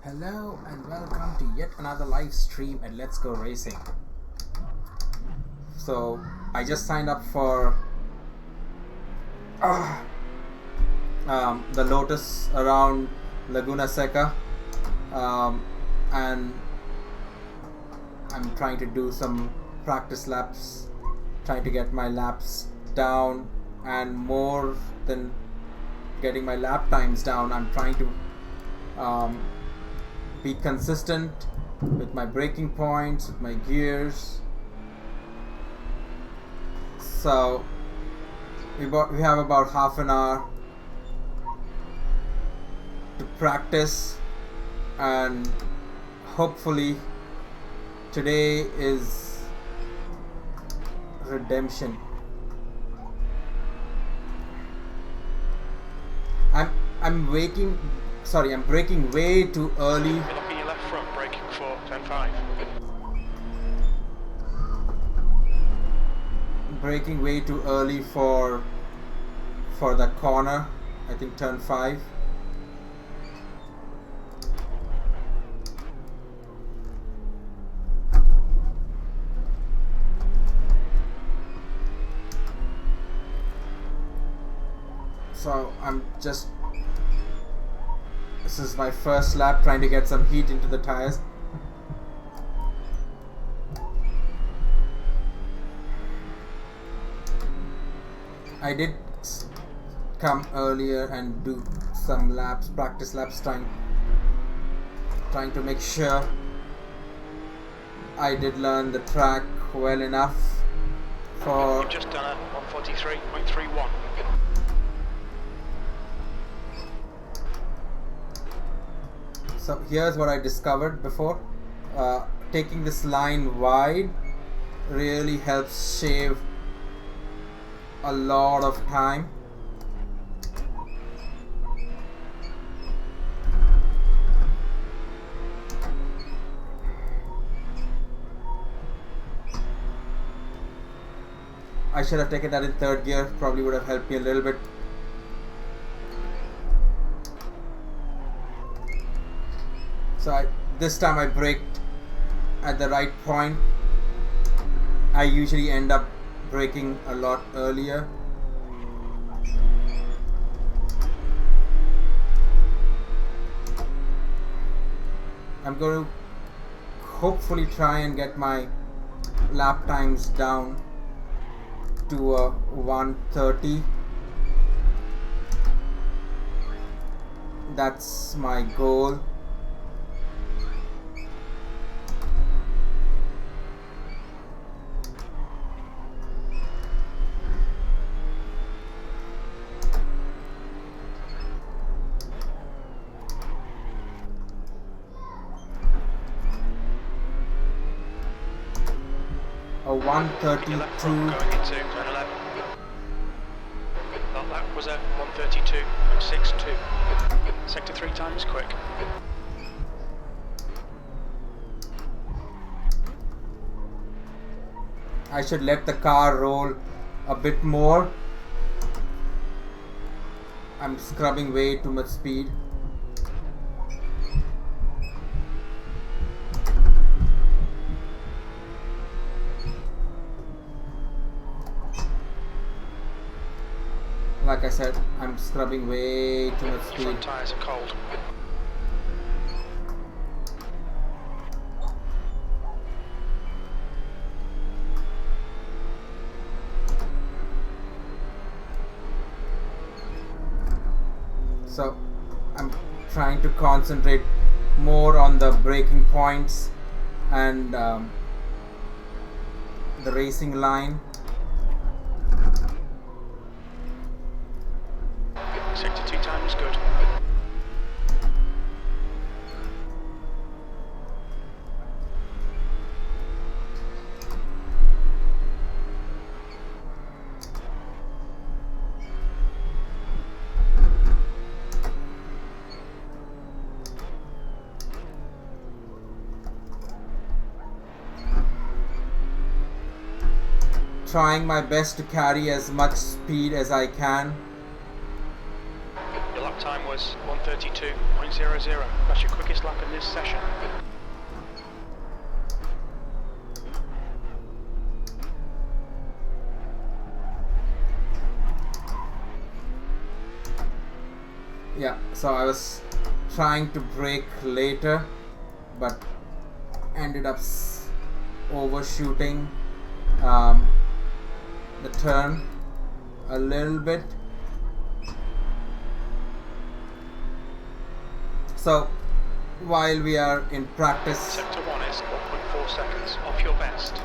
Hello and welcome to yet another live stream at Let's Go Racing. So I just signed up for the Lotus around Laguna Seca, and I'm trying to do some practice laps, trying to get my laps down, and more than getting my lap times down, I'm trying to be consistent with my braking points, with my gears. So we have about half an hour to practice, and hopefully today is redemption. I'm braking way too early. Look at your left front, braking for 10.5. Braking way too early for the corner. I think turn 5. So this is my first lap, trying to get some heat into the tires. I did come earlier and do some laps, practice laps, trying to make sure I did learn the track well enough for. You've just done a 143.31. So here's what I discovered before. Taking this line wide really helps shave a lot of time. I should have taken that in third gear, probably would have helped me a little bit. So this time I braked at the right point. I usually end up braking a lot earlier. I'm going to hopefully try and get my lap times down to 1:30. That's my goal. A 1:32. Going into turn 11. Well, that was a 1:32.62. Sector 3 time is quick. I should let the car roll a bit more. I'm scrubbing way too much speed. Like I said, I'm scrubbing way too much Your speed. front tyres are cold. So I'm trying to concentrate more on the braking points and the racing line. Sector 2 time is good. Trying my best to carry as much speed as I can. Your lap time was 1:32.00. That's your quickest lap in this session. Yeah, so I was trying to brake later, but ended up overshooting the turn a little bit. So while we are in practice, Sector 1 is 1.4 seconds off your best.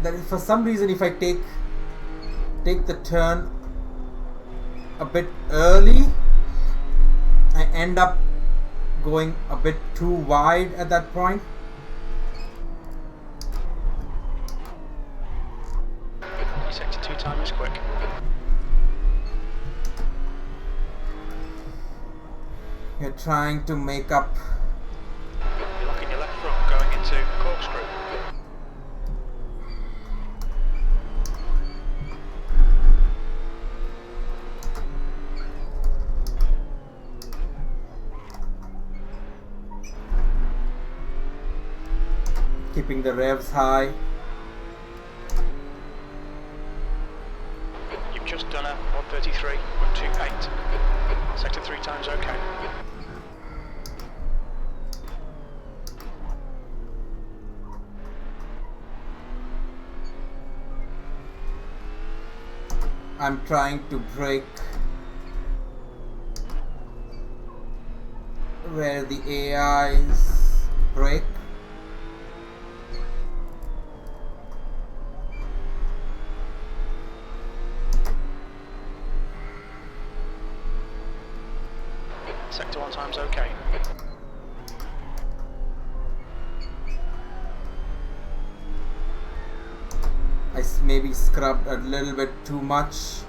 that for some reason if I take the turn a bit early, I end up going a bit too wide at that point. Sector 2 time is quick. You're trying to make up. You're locking your left front going into corkscrew. Keeping the revs high. You've just done a 1:33.28. Sector 3 time's okay. I'm trying to brake where the AIs brake. Sector 1 time's okay. I maybe scrubbed a little bit too much.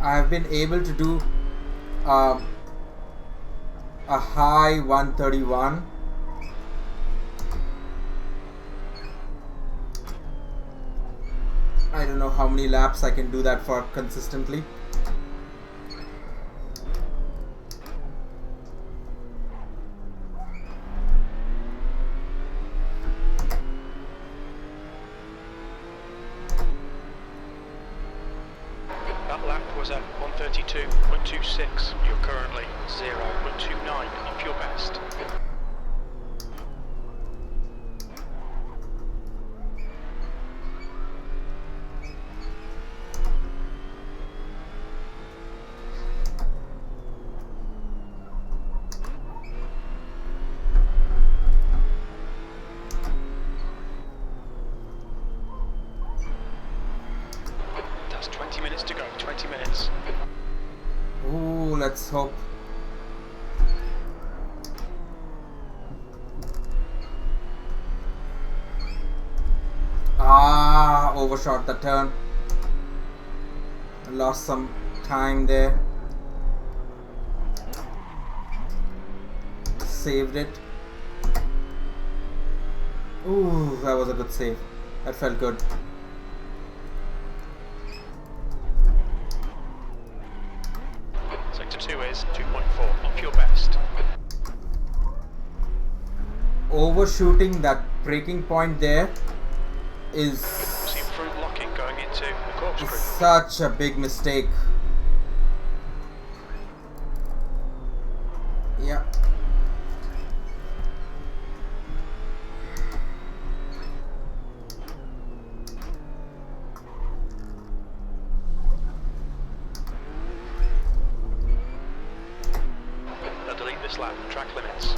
I have been able to do a high 131. I don't know how many laps I can do that for consistently. That lap was at 1:32.26. You're currently 0.29 off your best. That's 20 minutes to go. 20 minutes. Ooh, let's hope. Overshot the turn. I lost some time there. Saved it. Ooh, that was a good save. That felt good. Sector 2 is 2.4 off your best. Overshooting that braking point there is See front locking going into the corkscrew. such a big mistake. Yeah. They'll delete this lap. Track limits.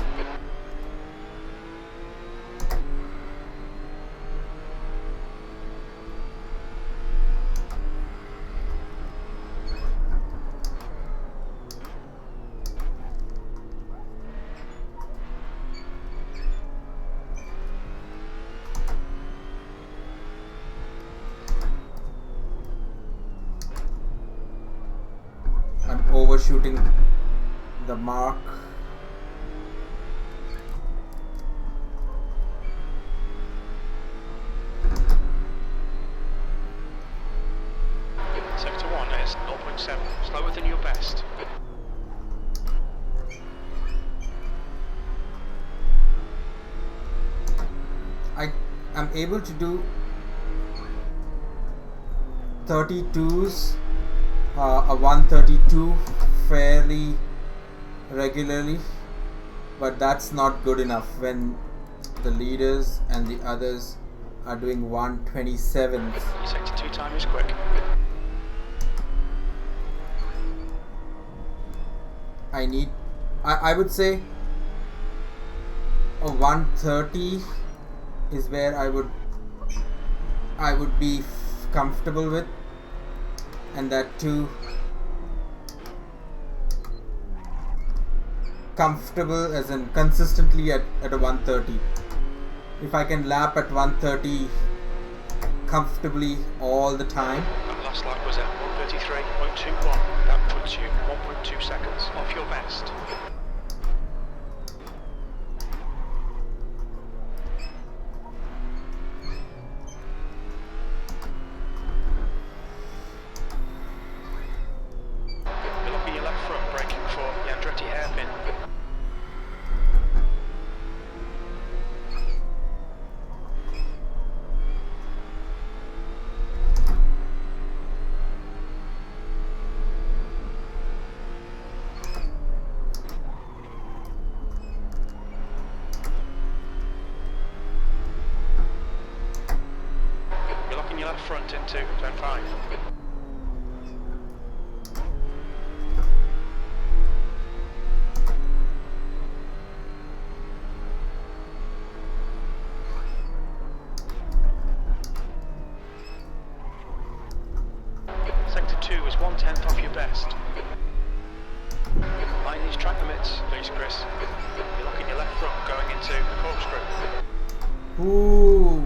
overshooting the mark. Sector 1 is 0.7, slower than your best. I'm able to do 32s, a 132 fairly regularly, but that's not good enough when the leaders and the others are doing 127s. Sector 2 time is quick. I would say a 130 is where I would be comfortable with, and that too comfortable as in consistently at a 130. If I can lap at 130 comfortably all the time. That last lap was at 133.21. That puts you 1.2 seconds off your best. You're looking your left front, braking for the Andretti hairpin. You're locking your left front into turn 5. Sector 2 is 1/10 off your best. Mind these track limits, please, Chris. You're looking your left front going into the corkscrew. Ooh.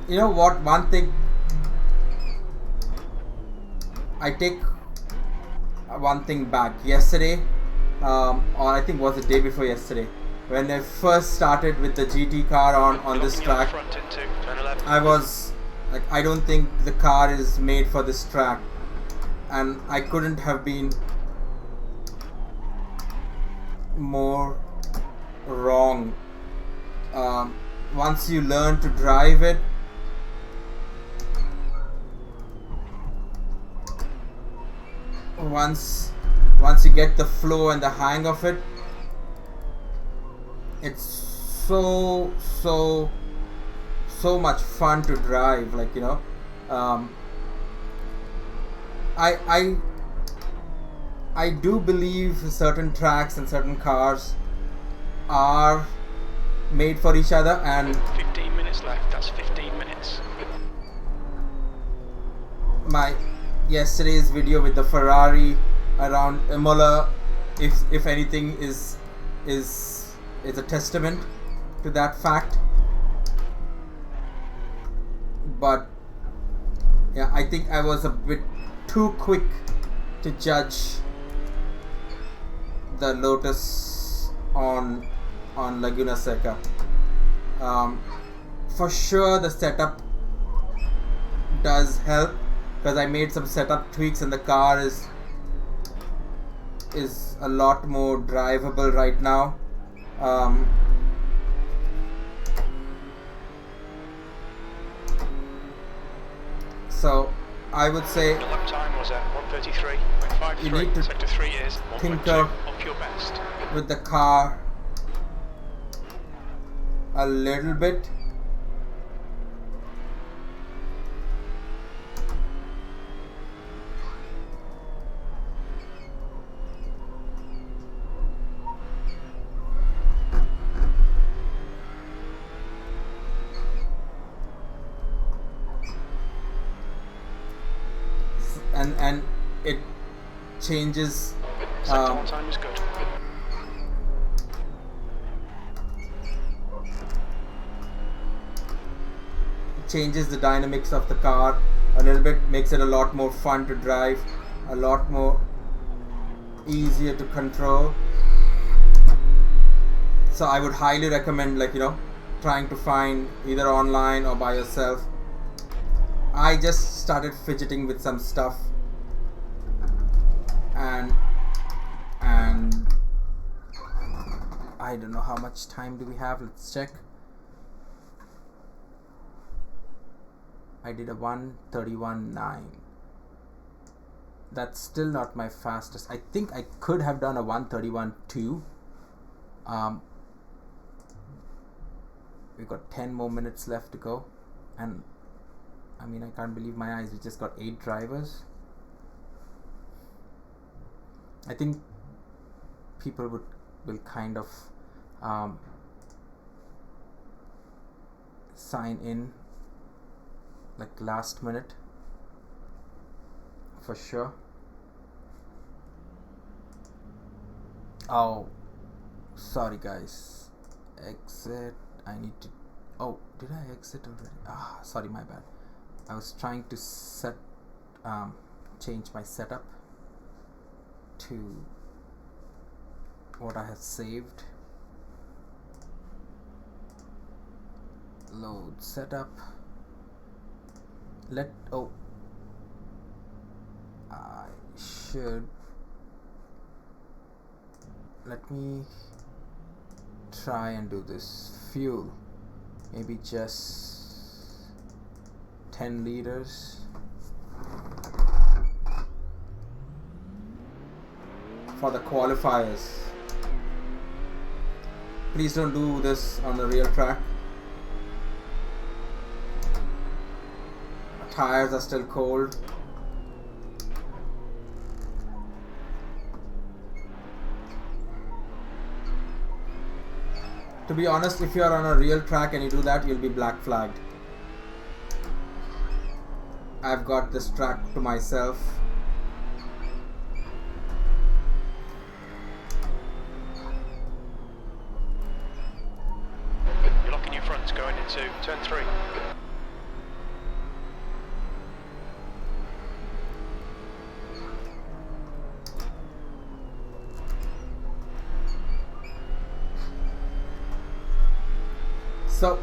You know what? One thing I take one thing back. Yesterday, or I think it was the day before yesterday, when I first started with the GT car on this track, I was like, I don't think the car is made for this track, and I couldn't have been more wrong. Once you learn to drive it, once you get the flow and the hang of it, it's so much fun to drive. Like, you know, I do believe certain tracks and certain cars are made for each other, and 15 minutes left, that's 15 minutes. My yesterday's video with the Ferrari around Imola, if anything, is a testament to that fact. But yeah, I think I was a bit too quick to judge the Lotus on Laguna Seca. For sure the setup does help, because I made some setup tweaks and the car is a lot more drivable right now. So I would say the lap time was at 1:33.53. you need to Sector 3 is 1.2 tinker off your best. with the car a little bit. And it changes. Sector 1 time is good. changes the dynamics of the car a little bit, makes it a lot more fun to drive, a lot more easier to control. So I would highly recommend, like, you know, trying to find either online or by yourself. I just started fidgeting with some stuff, and I don't know how much time do we have. Let's check. I did a 1:31.9. That's still not my fastest. I think I could have done a 1:31.2. We've got 10 more minutes left to go, and I mean, I can't believe my eyes. We just got 8 drivers. I think people will kind of sign in like last minute for sure. Oh, sorry guys. Exit. I need to. Oh, did I exit already? Sorry, my bad. I was trying to change my setup to what I have saved. Load setup. I should. Let me try and do this. Fuel. Maybe just 10 liters for the qualifiers. Please don't do this on the real track. Tires are still cold. To be honest, if you are on a real track and you do that, you'll be black flagged. I've got this track to myself. You're locking your fronts going into turn 3. So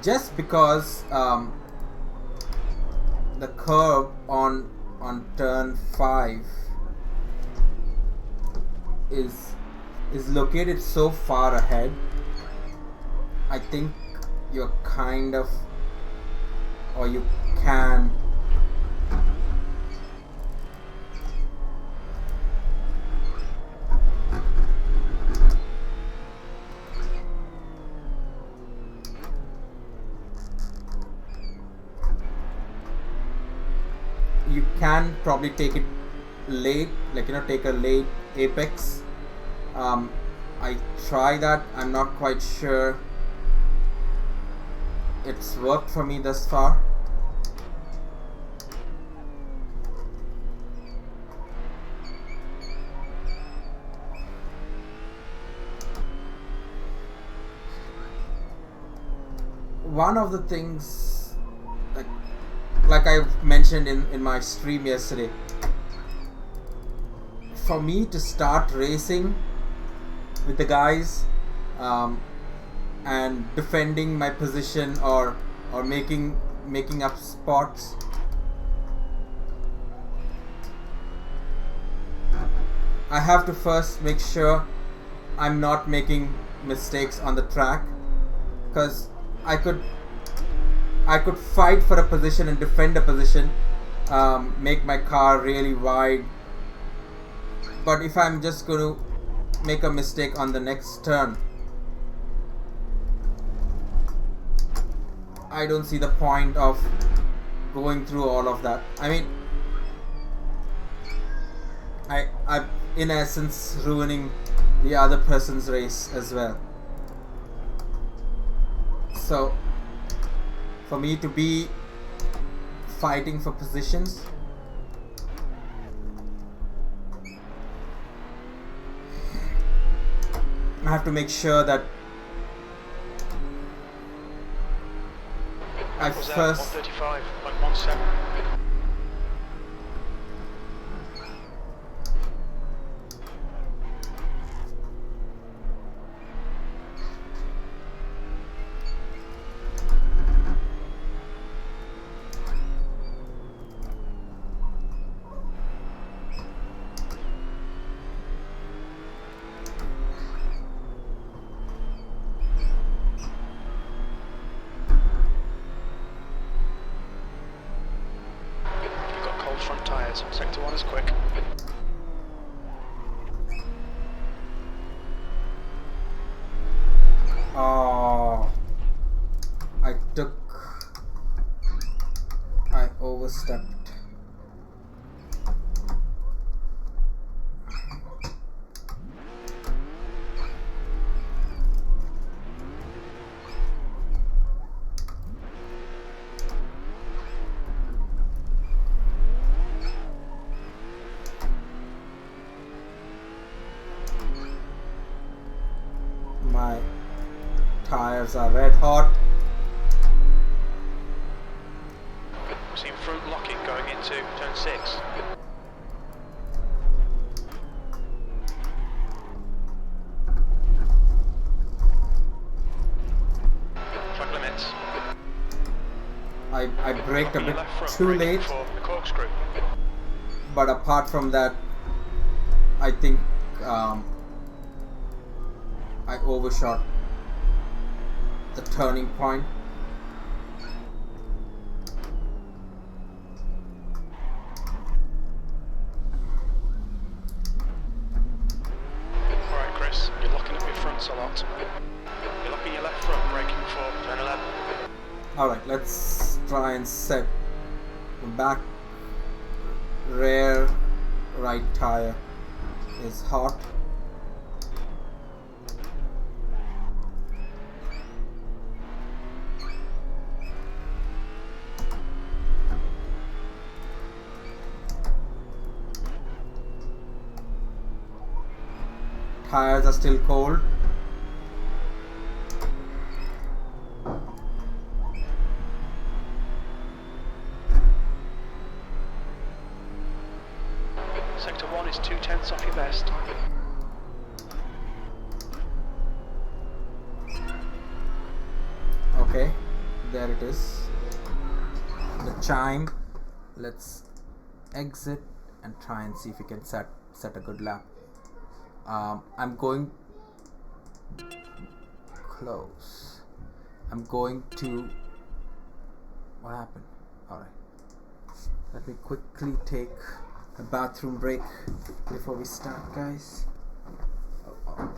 just because the curb on turn 5 is located so far ahead, I think you're kind of, or you can probably take it late, like, you know, take a late apex. I try that. I'm not quite sure it's worked for me thus far. One of the things, like I mentioned in my stream yesterday, for me to start racing with the guys and defending my position or making up spots, I have to first make sure I'm not making mistakes on the track, because I could fight for a position and defend a position, make my car really wide, but if I'm just going to make a mistake on the next turn, I don't see the point of going through all of that. I mean, I'm in essence ruining the other person's race as well. So for me to be fighting for positions. I have to make sure that I Was that first 135.17? Front tyres. Sector 1 is quick. Oh, I overstepped. My tires are red hot. We're seeing front locking going into turn 6. Track limits. I braked a Locking your bit left front, too braking late, for the corkscrew. but apart from that, I think I overshot the turning point. Alright Chris, you're locking up your fronts a lot. You're locking your left front, braking for turn 11. Alright, let's try and set the back rear right tire is hot. Tires are still cold. Sector 1 is 2/10 off your best. Okay, there it is. The chime. Let's exit and try and see if we can set a good lap. I'm going close. I'm going to. What happened? Alright. Let me quickly take a bathroom break before we start, guys. Oh.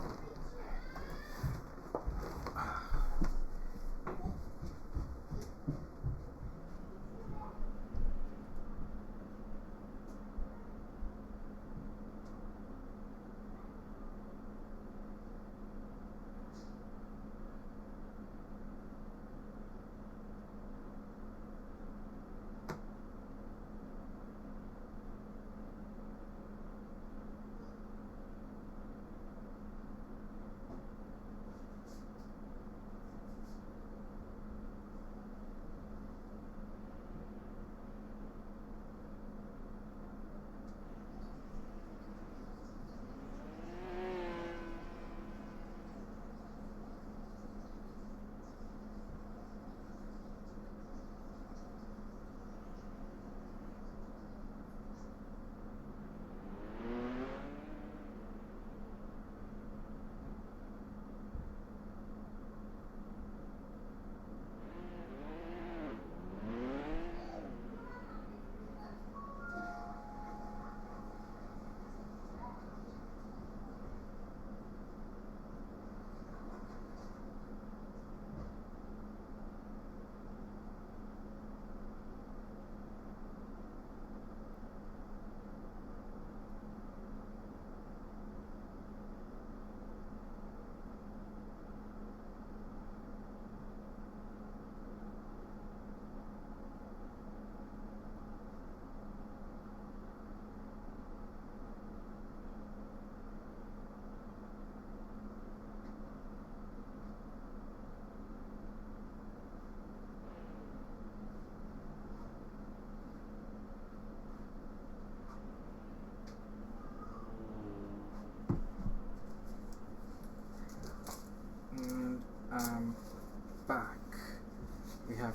We have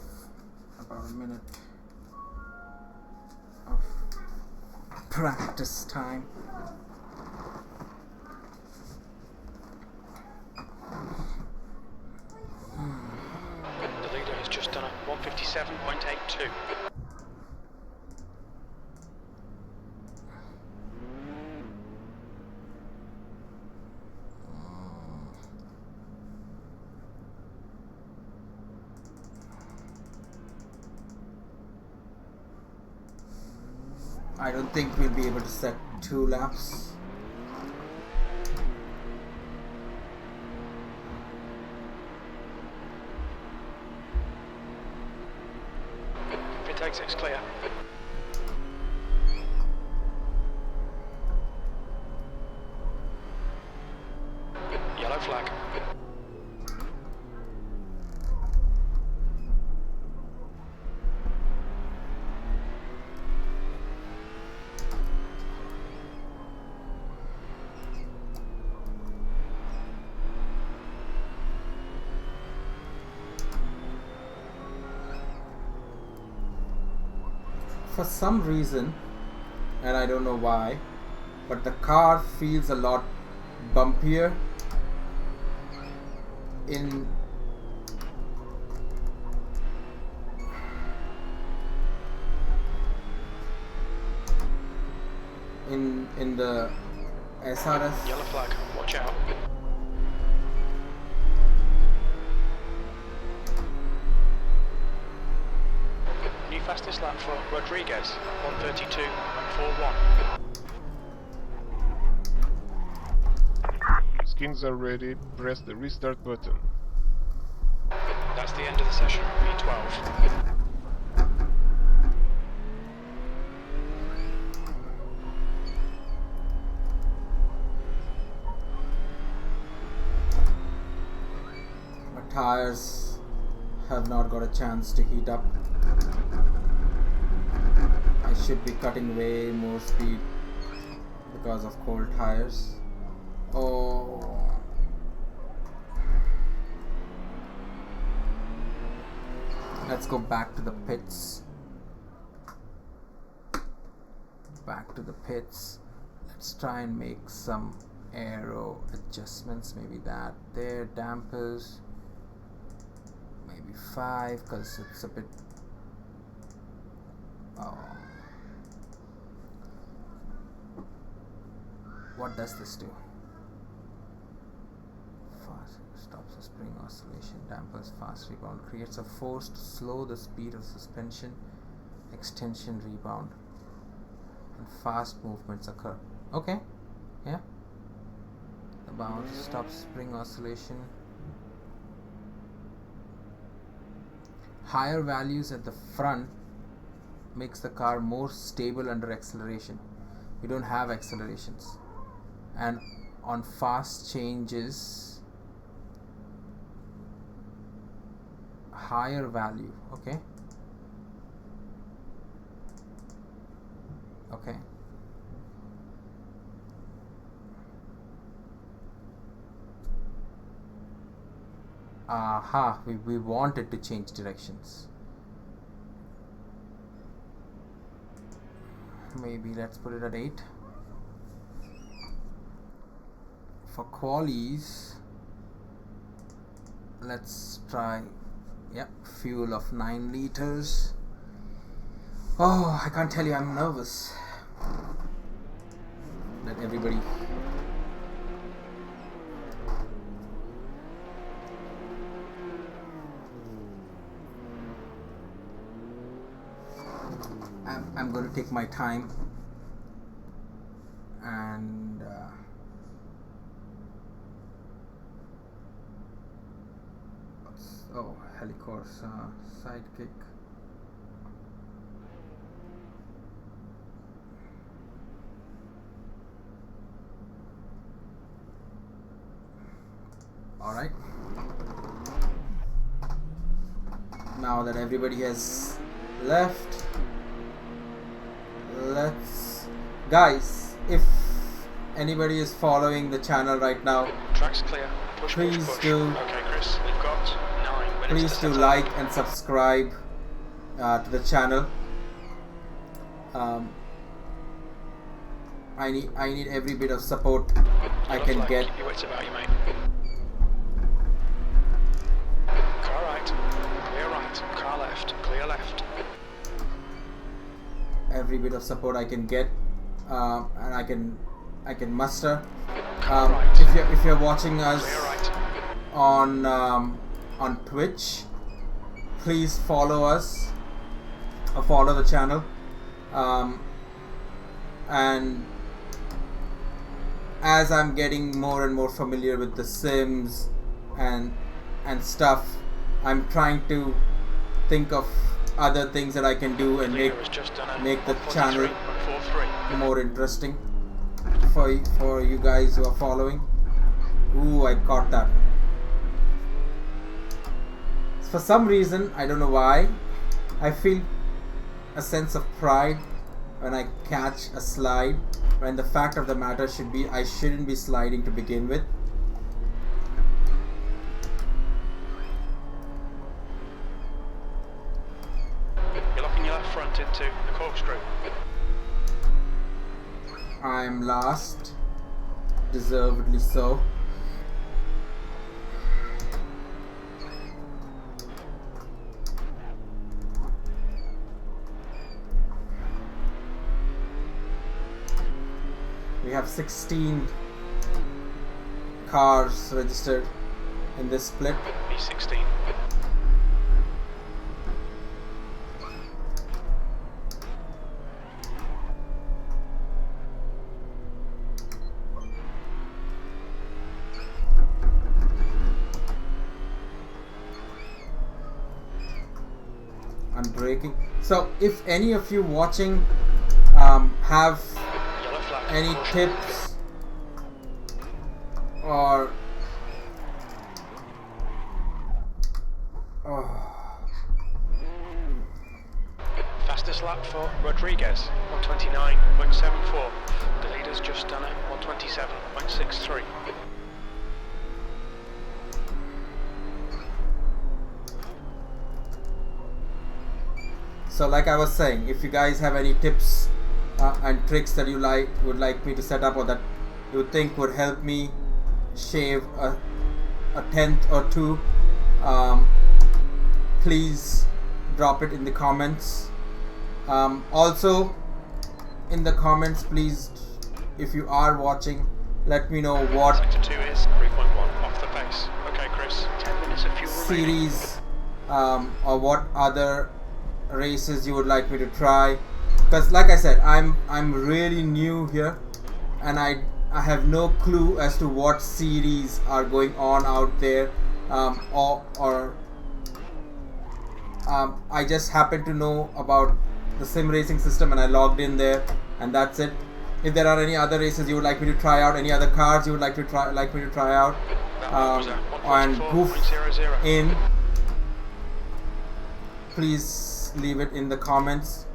about a minute of practice time. The leader has just done a 157.82. I don't think we'll be able to set 2 laps. Pit exit's clear. Yellow flag. For some reason, and I don't know why, but the car feels a lot bumpier in the SRS. Yellow flag. Watch out. New fastest lap for Rodriguez. 132.41. Skins are ready. Press the restart button. That's the end of the session. P12. My tires have not got a chance to heat up. I should be cutting way more speed because of cold tires. Oh. Let's go back to the pits. Back to the pits. Let's try and make some aero adjustments. Maybe that there. Dampers. Maybe 5 because it's a bit. Oh. What does this do? Fast stops the spring oscillation, dampers fast rebound, creates a force to slow the speed of suspension, extension rebound, and fast movements occur. Okay, yeah. The bounce stops spring oscillation. Higher values at the front makes the car more stable under acceleration. We don't have accelerations. And on fast changes, higher value. Okay. Okay. Aha, we wanted to change directions. Maybe let's put it at 8. For qualies, let's try, yep, fuel of 9 liters. Oh, I can't tell you, I'm nervous. Let everybody. I'm going to take my time and oh, Helicorsa sidekick. All right. Now that everybody has left, let's, guys, if anybody is following the channel right now, Track's clear. Push, please push, push. do. Okay, Chris, we've got 9 minutes. minutes please to do set up. like and subscribe to the channel. I need every bit of support I Yellow can flag, get. keep your wits about you, mate. Car right, clear right, car left, clear left. Every bit of support I can get, and I can muster. Car right, If you're watching us clear right. on Twitch, please follow us or follow the channel, and as I'm getting more and more familiar with the sims and stuff, I'm trying to think of other things that I can do and Leader has just done a make the 143, channel 143. more interesting for you guys who are following. Ooh, I caught that. For some reason, I don't know why, I feel a sense of pride when I catch a slide, when the fact of the matter should be I shouldn't be sliding to begin with. You're locking your left front into the corkscrew. I'm last, deservedly so. We have 16 cars registered in this split. B16. I'm braking. So if any of you watching have Yellow flag. any tips or Fastest lap for Rodriguez, 129.74. The leader's just done it, 127.63. so like I was saying, if you guys have any tips and tricks that you would like me to set up, or that you think would help me shave a tenth or two, please drop it in the comments. Also in the comments, please, if you are watching, let me know what Sector 2 is 3.1 off the pace. Okay, Chris, 10 minutes of fuel remaining. series or what other races you would like me to try, because like I said, I'm really new here and I have no clue as to what series are going on out there, or I just happen to know about the sim racing system and I logged in there, and that's it. If there are any other races you would like me to try out, any other cars you would like me to try out, and goof 144.00. in, please leave it in the comments.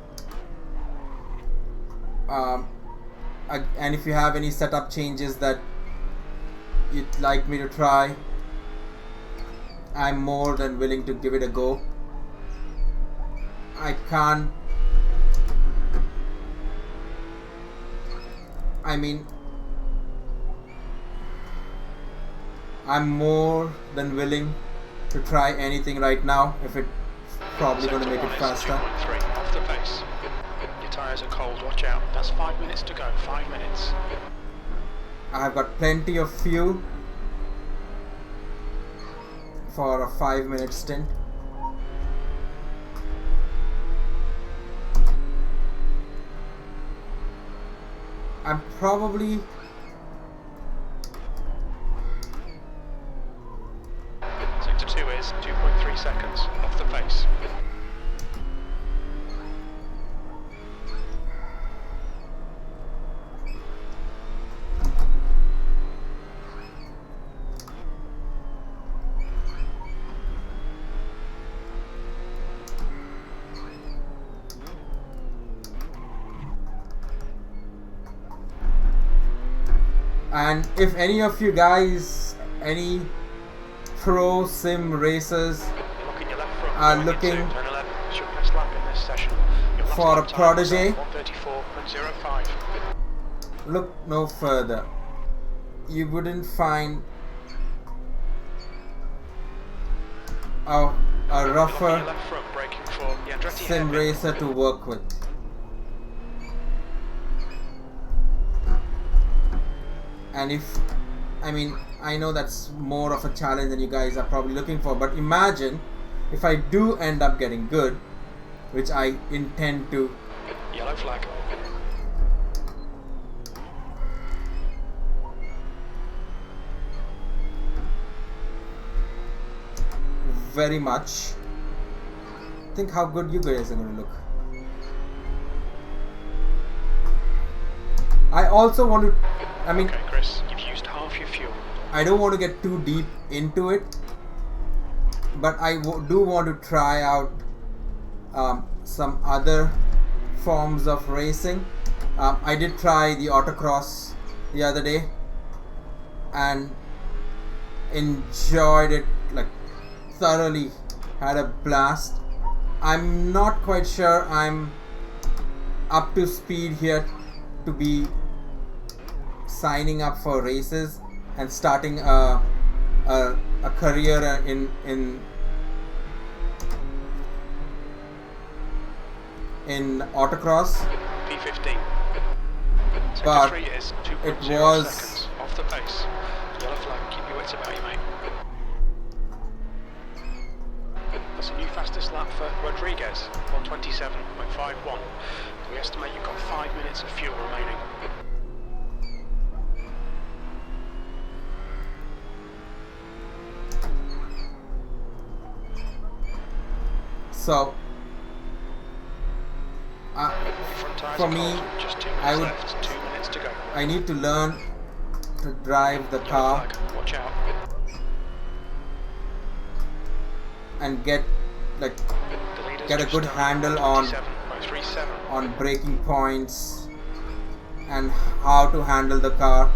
And if you have any setup changes that you'd like me to try, I'm more than willing to give it a go. I'm more than willing to try anything right now if it's probably going to make it faster. 2.3 off the pace. Your tyres are cold, watch out. That's 5 minutes to go, 5 minutes. I have got plenty of fuel for a 5-minute stint. I'm probably Sector 2 is 2.3 seconds off the pace. And if any of you guys, any pro sim racers, are Going looking into turn 11. It's your best lap in this session. Your last for a lap time was protege, 1:34.05. look no further. You wouldn't find a Locking rougher your left front, braking for the Andretti sim hairpin. racer to work with. And I know that's more of a challenge than you guys are probably looking for, but imagine if I do end up getting good, which I intend to. Yellow flag. Very much. Think how good you guys are going to look. I also want to, Okay, Chris, you've used half your fuel. I don't want to get too deep into it, but I do want to try out some other forms of racing. I did try the autocross the other day and enjoyed it like thoroughly, had a blast. I'm not quite sure I'm up to speed here to be signing up for races and starting a career in autocross, P15. but Sector 3 is it 2.0 was seconds off the pace. Yellow flag, keep your wits about you, mate. That's a new fastest lap for Rodriguez, 1:27.51. We estimate you've got 5 minutes of fuel remaining. so Front tyres for are me, cold, just 2 I minutes would left, 2 minutes to go. I need to learn to drive the Yellow car flag, watch out. and get The leader's a just good done handle on 1:27.37. braking points and how to handle the car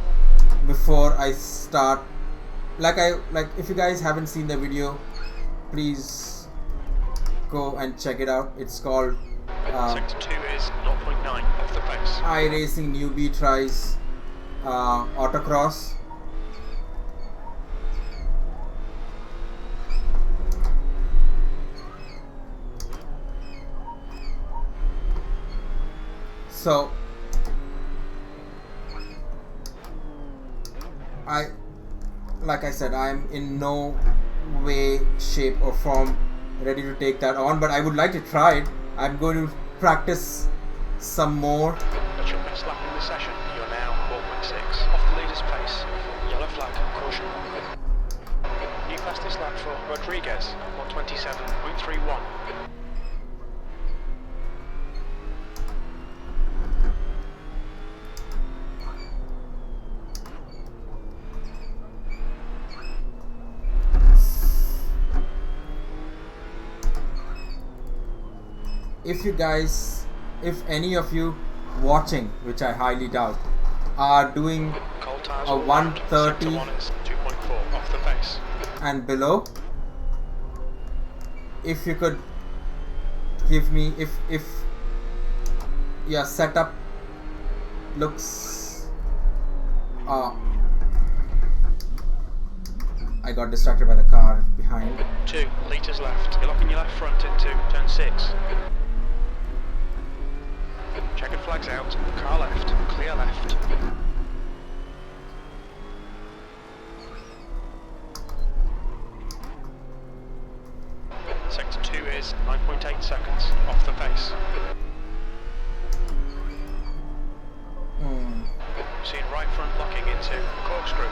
before I start. If you guys haven't seen the video, please go and check it out. It's called Sector 2 is 0.9 off the pace. iRacing Newbie Tries Autocross. So like I said, I'm in no way, shape or form ready to take that on, but I would like to try it. I'm going to practice some more. That's your best lap in the session. You're now 4.6 off the leader's pace. Yellow flag, caution. New fastest lap for Rodriguez, 1:27.31. If any of you watching, which I highly doubt, are doing Cold tires a all round. 130 Sector 1 is 2.4 off the pace. and below, if you could give me, if your setup looks I got distracted by the car behind. 2 litres left. You're locking your left front into turn 6. Checkered flags out. Car left. Clear left. Sector 2 is 9.8 seconds off the pace. Seeing right front locking into the corkscrew.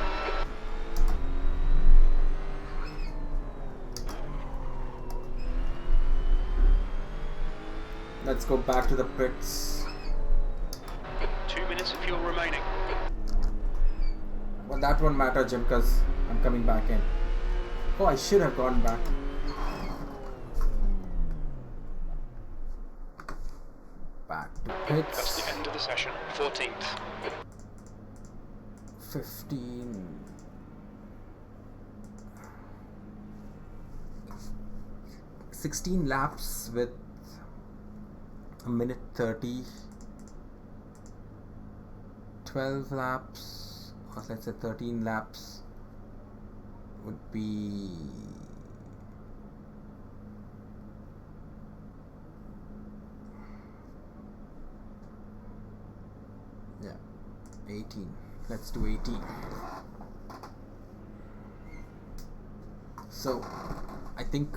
Let's go back to the pits. 2 minutes of fuel remaining. Well, that won't matter, Jim, because I'm coming back in. Oh, I should have gone back. Back to pits. That's the end of the session. 14th. 15. 16 laps with a minute 30. 12 laps, or let's say 13 laps would be yeah, 18. Let's do 18. So I think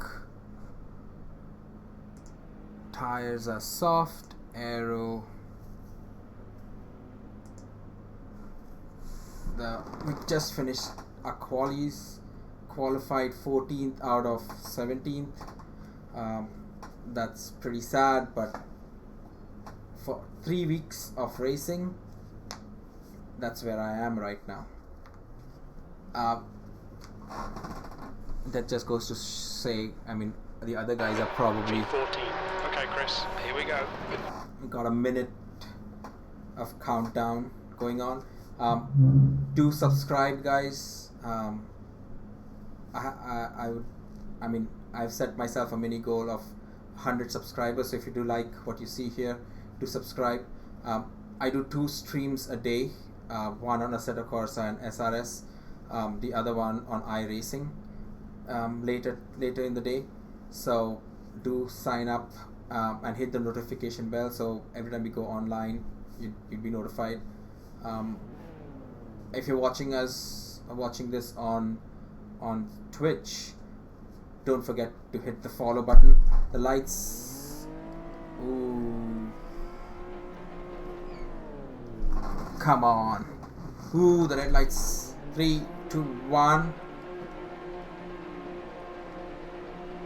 tires are soft, aero. We just finished our qualified 14th out of 17th. That's pretty sad, but for 3 weeks of racing, that's where I am right now. That just goes to say, I mean, the other guys are probably... 14. Okay, Chris, here we go. We got a minute of countdown going on. Do subscribe, guys. I've set myself a mini goal of 100 subscribers, so if you do like what you see here, do subscribe. I do 2 streams a day, one on Assetto Corsa and SRS, the other one on iRacing later in the day. So do sign up and hit the notification bell, so every time we go online you'd be notified. If you're watching this on Twitch, don't forget to hit the follow button. The lights, ooh, come on, ooh, the red lights. 3, 2, 1.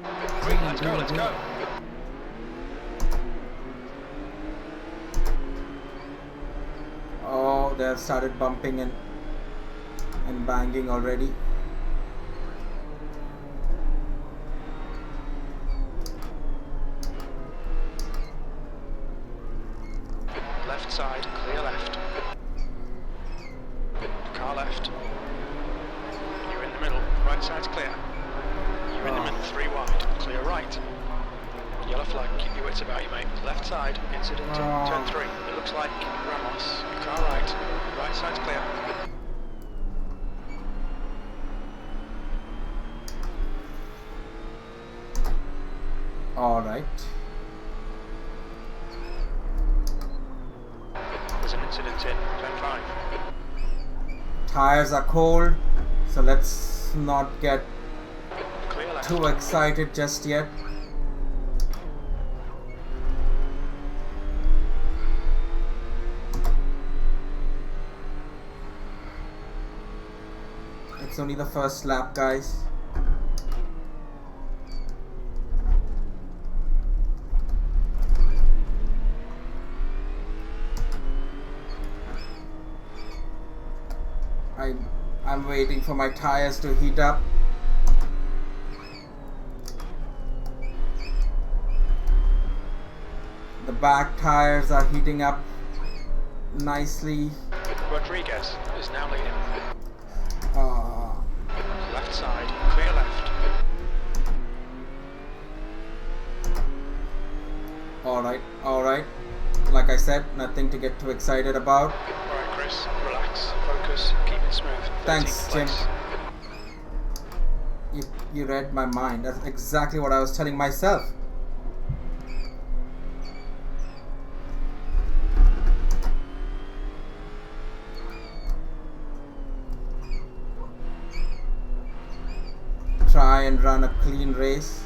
Let's go, let's go. Oh, they've started bumping and banging already. Left side, clear left. Car left. You're in the middle, right side's clear. You're in the middle, 3 wide, clear right. Yellow flag, keep your wits about you, mate. Left side, incident, turn 3. It looks like Ramos. Car right, right side's clear. Alright. There's an incident in turn 5. Tires are cold, so let's not get Clear left. too excited just yet. It's only the first lap, guys. I'm waiting for my tires to heat up. The back tires are heating up nicely. Rodriguez is now leading. Uh, Left side, clear left. Alright. Like I said, nothing to get too excited about. Alright, Chris, relax, focus, keep it smooth. Thanks, 13th Jim. place. You read my mind. That's exactly what I was telling myself. Try and run a clean race.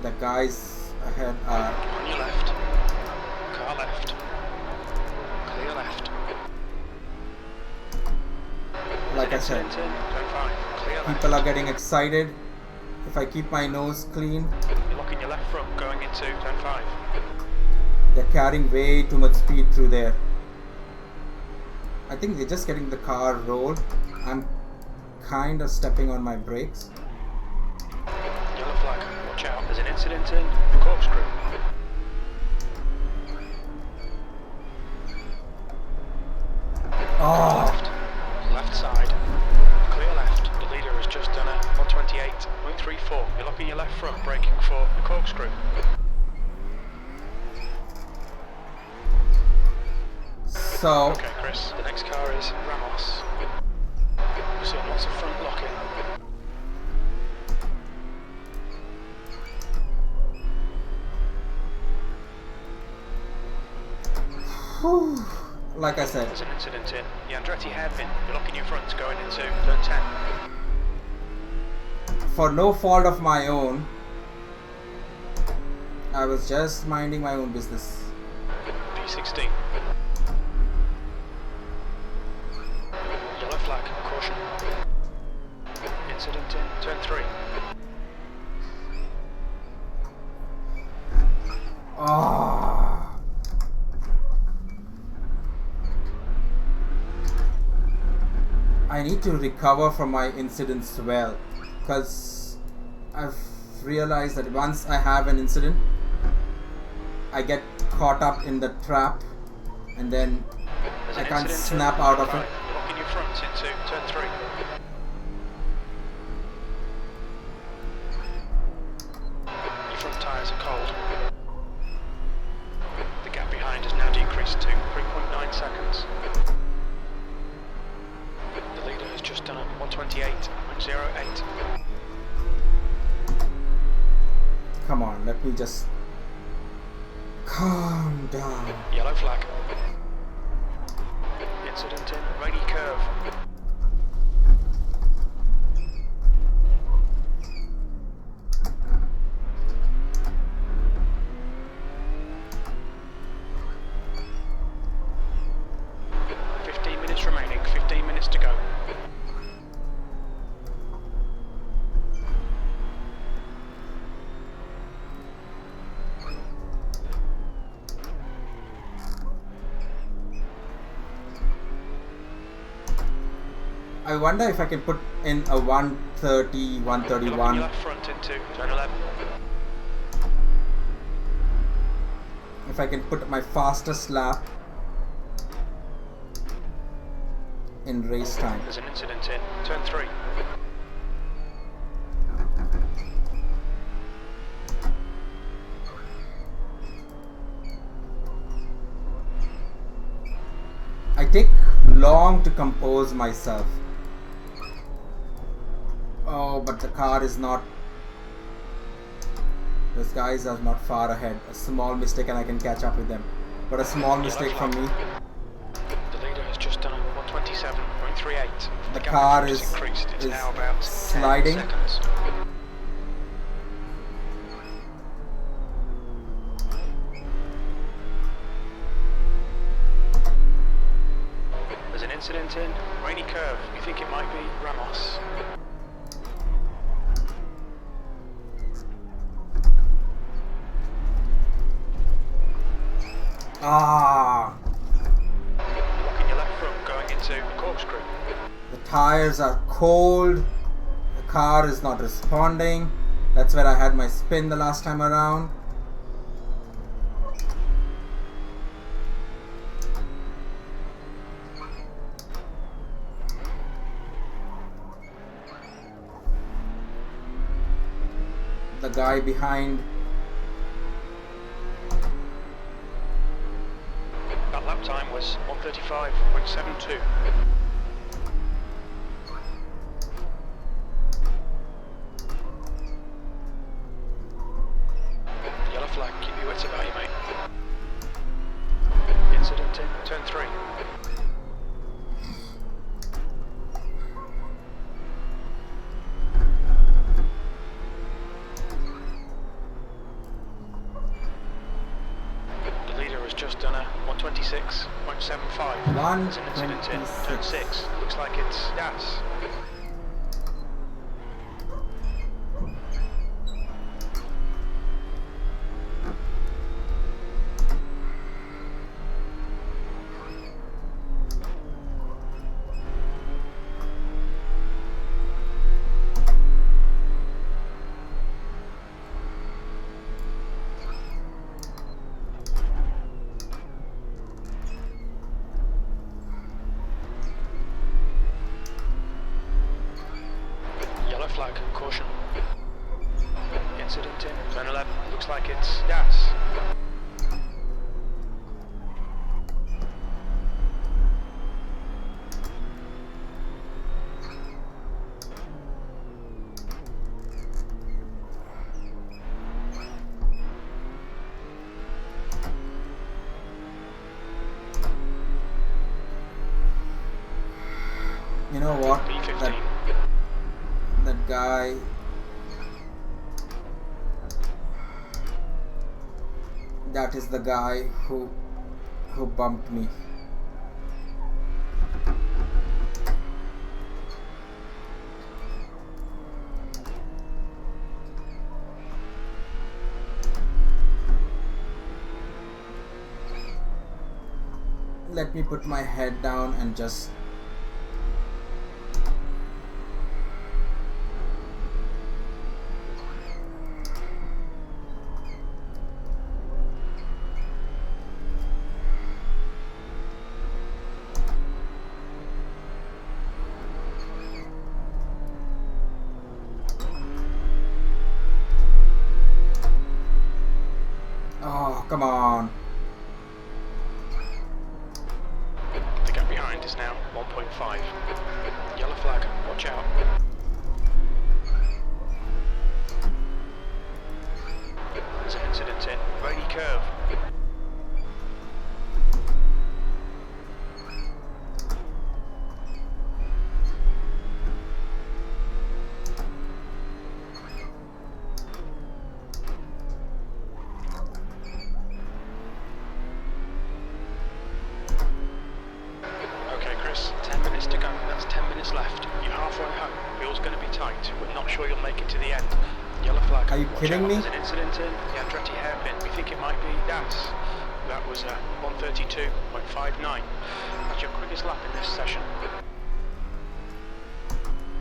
The guys ahead are On your left, car left, clear left. like I said, Incident in turn 5, clear left. people are getting excited if I keep my nose clean. You're locking your left front going into turn 5. They're carrying way too much speed through there. I think they're just getting the car rolled. I'm kind of stepping on my brakes. Yellow flag, watch out, there's an incident in corkscrew. Oh. Left side. Clear left. The leader has just done a 128.34. You're locking your left front, braking for the corkscrew. So. Okay, Chris. The next car is Ramos. You're seeing lots of front locking. Whew. Like I said. There's an incident in the Andretti hairpin. You're locking your fronts going into turn 10. For no fault of my own, I was just minding my own business. P16. Yellow flag, caution. Incident in turn 3. Ah. I need to recover from my incidents well, because I've realized that once I have an incident, I get caught up in the trap and then I can't snap out of it. Locking your front into turn 3. Your front tyres are cold. The gap behind has now decreased to 3.9 seconds. The leader has just done a 128.08. Come on, let me just calm down. Yellow flag. Incident in rainy curve. Remaining, 15 minutes to go. I wonder if I can put in a 130, 131. Left front into turn 11. If I can put my fastest lap in race time. There's an incident in turn 3. I take long to compose myself. Oh, but the car is not. Those guys are not far ahead. A small mistake and I can catch up with them. But a small mistake from me. The leader has just done a 127.38. The car is increased. It's now about sliding. 10 seconds. There's an incident in rainy curve. You think it might be Ramos? Ah! Locking your left front going into corkscrew. The tires are cold. The car is not responding. That's where I had my spin the last time around. The guy behind. That lap time was 135.72. Yellow flag, keep your wits about you, mate. Incident in turn 3. The leader has just done a 126.75. There's an incident in turn 6. Looks like it's gas. You know what? P15. That guy. That is the guy who bumped me. Let me put my head down and just oh, come on. The gap behind is now 1.5. Yellow flag, watch out. There's an incident in Rainy Curve. Okay, Chris, 10 minutes to go. That's 10 minutes left. You're halfway home. Wheel's going to be tight. We're not sure you'll make it to the end. Yellow flag. Are you watch kidding out. me? There's an incident in the Andretti hairpin. We think it might be that. That was 1:32.59. That's your quickest lap in this session.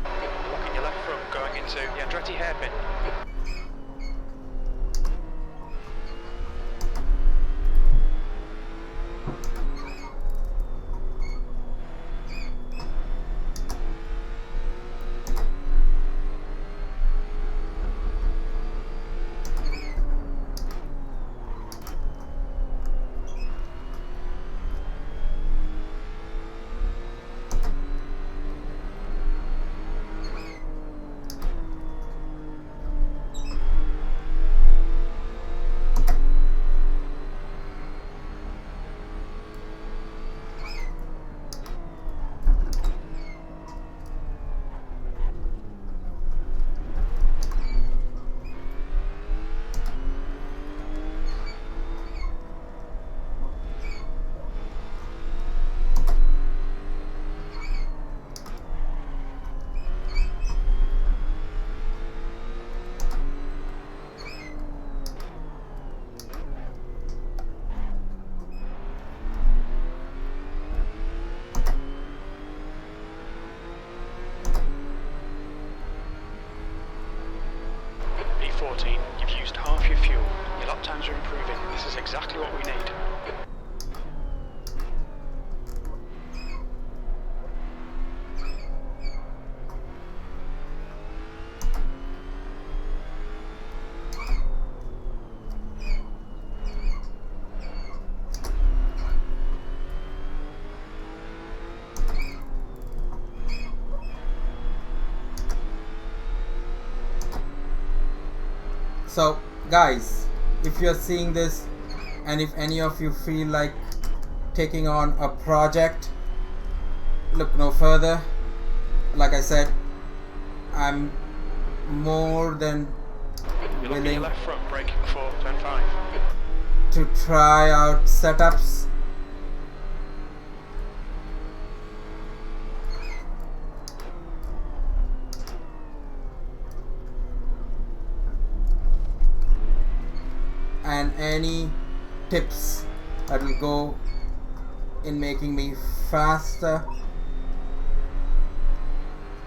Blocking your left front going into the Andretti hairpin. P14, you've used half your fuel. Your lap times are improving. This is exactly what we need. So guys, if you're seeing this and if any of you feel like taking on a project, look no further. Like I said, I'm more than You're looking your willing left front, braking for turn 5. to try out setups. And any tips that will go in making me faster.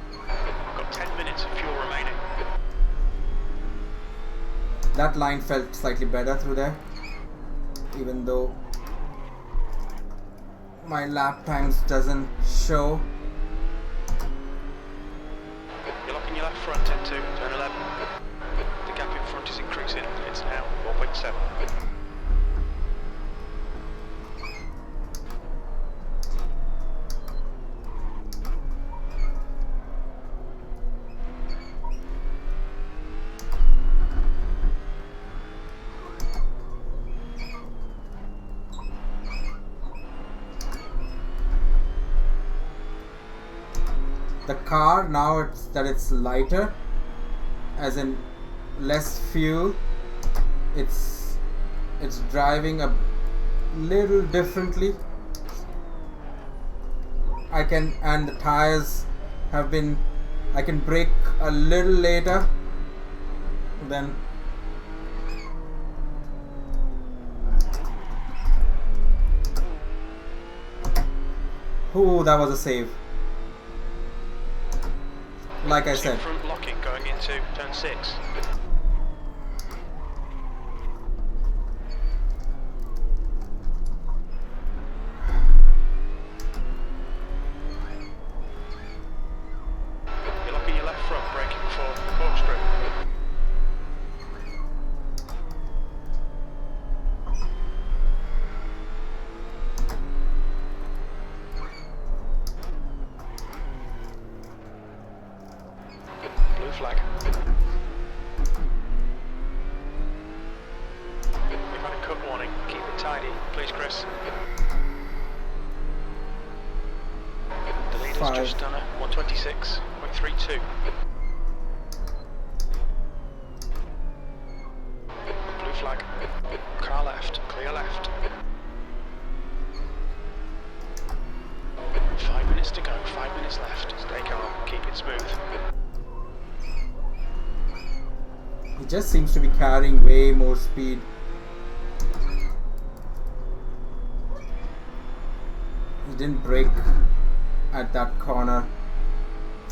We've got 10 minutes of fuel remaining. That line felt slightly better through there, even though my lap times doesn't show. You're locking your left front into turn 11. The gap in front is increasing. It's now 4.7. the car, now it's lighter, as in less fuel, it's driving a little differently. And the tires have been, I can brake a little later than. Ooh, that was a save. Like I said. Front locking going into turn 6. You're locking your left front, braking for the corkscrew. Blue flag. We've had a cut warning. Keep it tidy, please, Chris. The leader's 5. just done a 126.32. Blue flag. Car left, clear left. 5 minutes to go, 5 minutes left. Stay calm, keep it smooth. He just seems to be carrying way more speed. He didn't brake at that corner.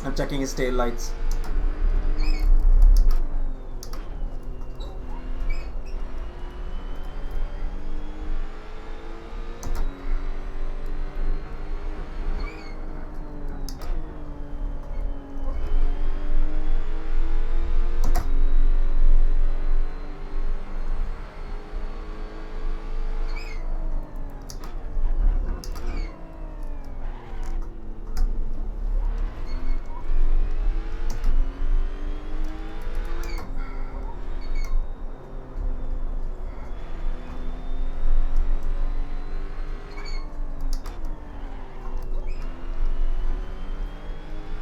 I'm checking his tail lights.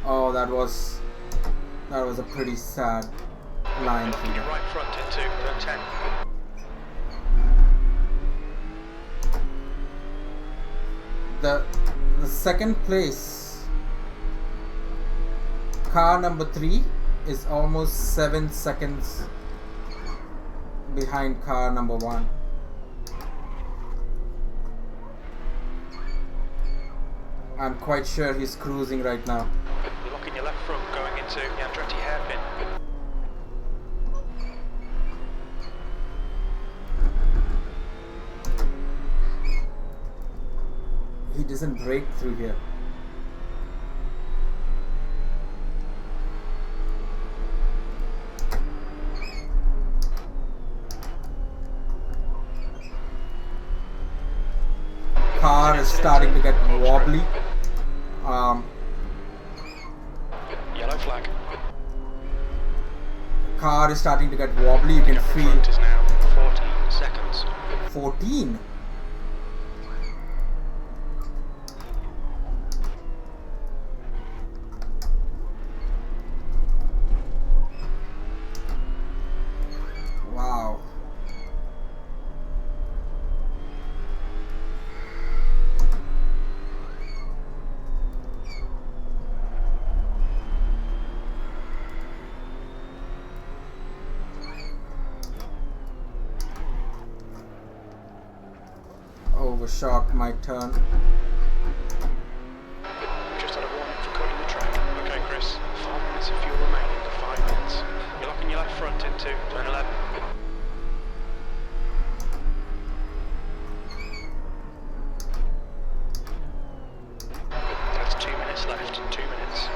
Oh, that was a pretty sad line. Locking your right front into turn 10. The second place, car number 3, is almost 7 seconds behind car number 1. I'm quite sure he's cruising right now. You're locking your left front going into the Andretti hairpin. He doesn't break through here. Car is starting to get wobbly. Yellow flag. Car is starting to get wobbly. You can feel. Front is now 14 seconds. 14. Wow. Overshot my turn. Just had a warning for cutting the track. Okay, Chris. 5 minutes of fuel remaining. 5 minutes. You're locking your left front into turn 11. That's 2 minutes left. 2 minutes.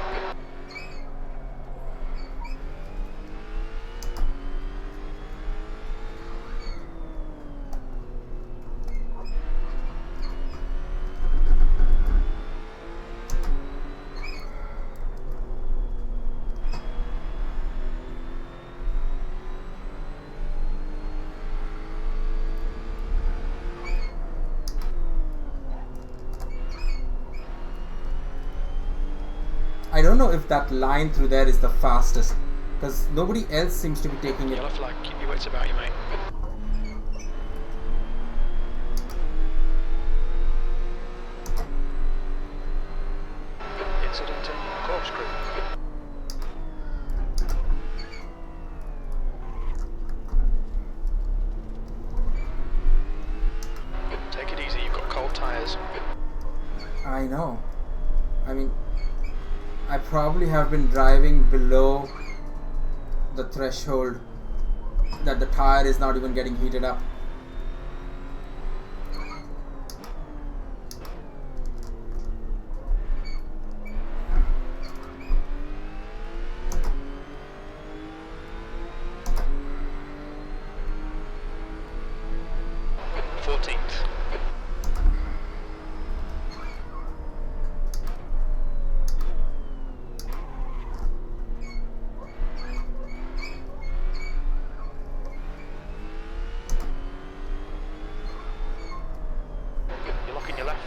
I don't know if that line through there is the fastest, because nobody else seems to be taking it. Yellow flag, keep your wits about you, mate. Incident in corkscrew. Take it easy, you've got cold tyres. I know. I mean, I probably have been driving below the threshold that the tire is not even getting heated up.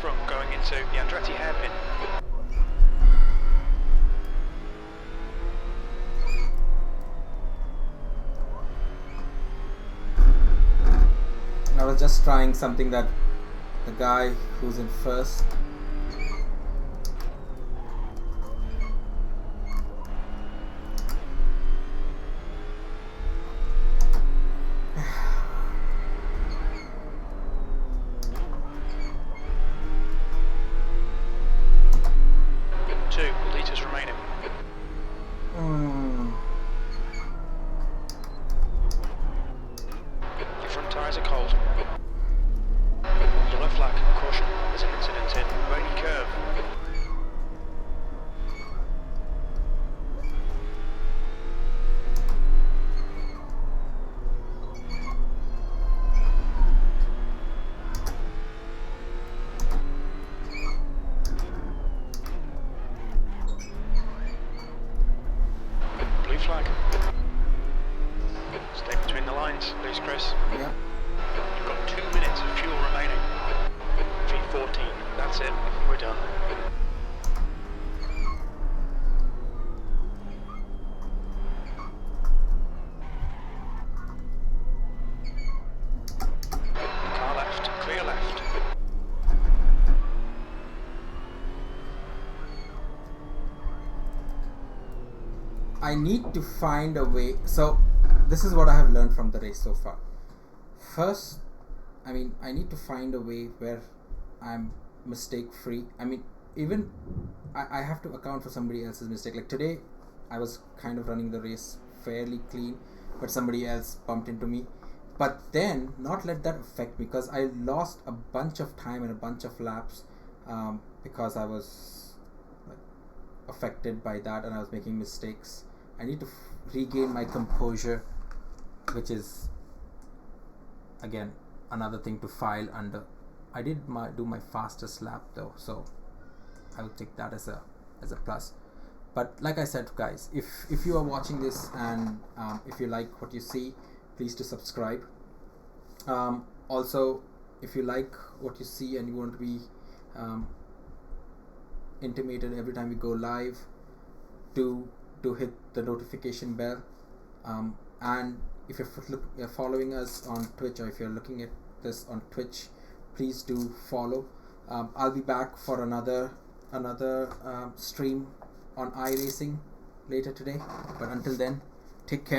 Front going into the Andretti hairpin. I was just trying something that the guy who's in first. Flag. Stay between the lines, please, Chris. Yeah. You've got 2 minutes of fuel remaining. V14. That's it. We're done. Car left. Clear left. I need to find a way. So this is what I have learned from the race so far. First, I mean, I need to find a way where I'm mistake free. I mean, even I have to account for somebody else's mistake. Like today I was kind of running the race fairly clean, but somebody else bumped into me. But then not let that affect me, because I lost a bunch of time and a bunch of laps because I was like affected by that and I was making mistakes. I need to regain my composure, which is again another thing to file under. I did do my fastest lap though, so I will take that as a plus. But like I said, guys, if you are watching this and if you like what you see, please do subscribe. Also, if you like what you see and you want to be intimated every time we go live, to hit the notification bell, and if you're following us on Twitch, or if you're looking at this on Twitch, please do follow. I'll be back for another stream on iRacing later today, but until then, take care.